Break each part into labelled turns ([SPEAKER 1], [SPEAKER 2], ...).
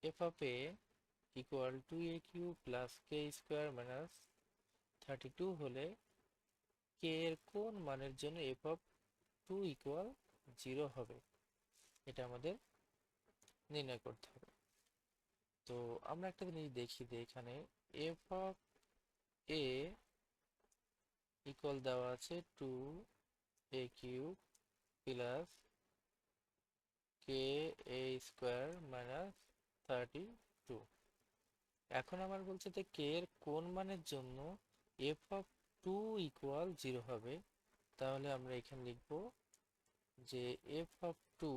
[SPEAKER 1] F of A equal to A Q plus K square minus 32 হলে কে এর কোন মানের জন্য এফ অফ টু ইকুয়াল 0 হবে, এটা আমাদের নির্ণয় করতে হবে। তো আমরা একটা জিনিস দেখি যে এখানে এফ অফ এ ইকুয়াল দেওয়া আছে 2 এ কিউব প্লাস কে এ স্কোয়ার মাইনাস 32। এখন আমার বলছে যে কে এর কোন মানের জন্য এফ অফ টু ইকুয়াল 0 হবে, তাহলে আমরা এখানে লিখব যে এফ অফ টু,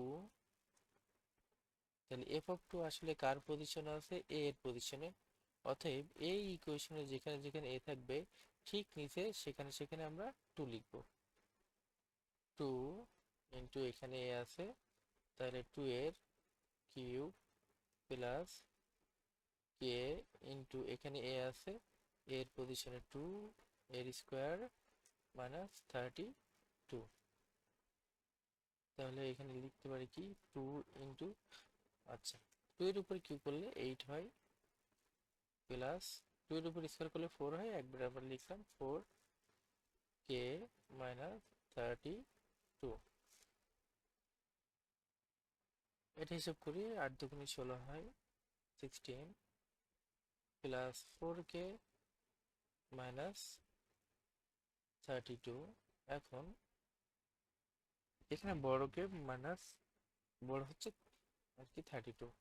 [SPEAKER 1] তাহলে এফ অফ টু আসলে কার পজিশনে আছে, এ এর পজিশনে। অতএব এই ইকুয়েশনে যেখানে যেখানে এ থাকবে ঠিক নিচে সেখানে সেখানে আমরা 2 লিখব। 2 ইন্টু এখানে এ আছে, তাহলে 2 এর কিউব প্লাস কে ইন্টু এখানে এ আছে, এর পজিশনে 2 এর স্কোয়ার মাইনাস 32। তাহলে এখানে লিখতে পারি কি 2 ইন্টু, আচ্ছা 2 এর উপর কিউব করলে 8 হয় প্লাস 2 এর উপর স্কোয়ার করলে 4 হয়, একবার আবার লিখলাম 4 কে মাইনাস 32। এটা হিসাব করি 8 দুগুণে 16 হয় 16 প্লাস 4 কে মাইনাস 32। এখন এখানে বড়কে মাইনাস, বড় হচ্ছে আর কি 32,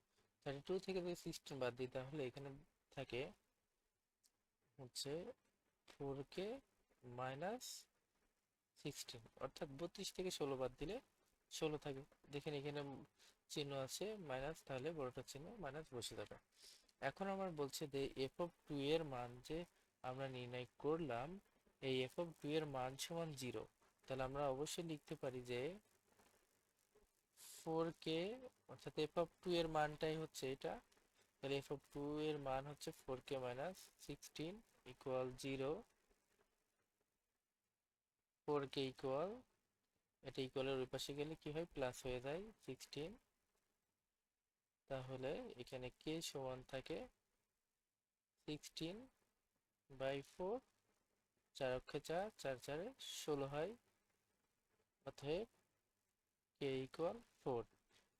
[SPEAKER 1] 32 থেকে যদি 16 বাদ দিই তাহলে এখানে থাকে হচ্ছে 4 কে মাইনাস 16, অর্থাৎ 32 থেকে 16 বাদ দিলে 16 থাকে। দেখেন এখানে চিহ্ন আছে মাইনাস, তাহলে বড়টার চিহ্ন মাইনাস বসে যাবে। এখন আমার বলছে যে এফ অফ টু এর মান যে আমরা নির্ণয় করলাম, এই এফ অফ টু এর মান সমান 0, তাহলে আমরা অবশ্যই লিখতে পারি যে 4 কে, অর্থাৎ এফ অফ টু এর মানটাই হচ্ছে এটা, তাহলে এফ অফ টু এর মান হচ্ছে 4 কে মাইনাস 16 ইকুয়াল 0। 4 কে ইকুয়াল, এটা ইকুয়ালের ওই পাশে গেলে কি হয়, প্লাস হয়ে যায় 16। তাহলে এখানে কে সমান থাকে 16/4, 4 অক্ষে 4, 4 4 16 হয়, অতএব কে ইকুয়াল 4।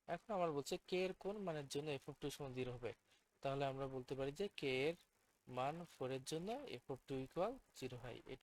[SPEAKER 1] এখন আমার বলছে কে এর কোন মানের জন্য এফ অফ টু সমান 0 হবে, তাহলে আমরা বলতে পারি যে কে এর মান 4 এর জন্য এফ অফ টু ইকুয়াল 0 হয়।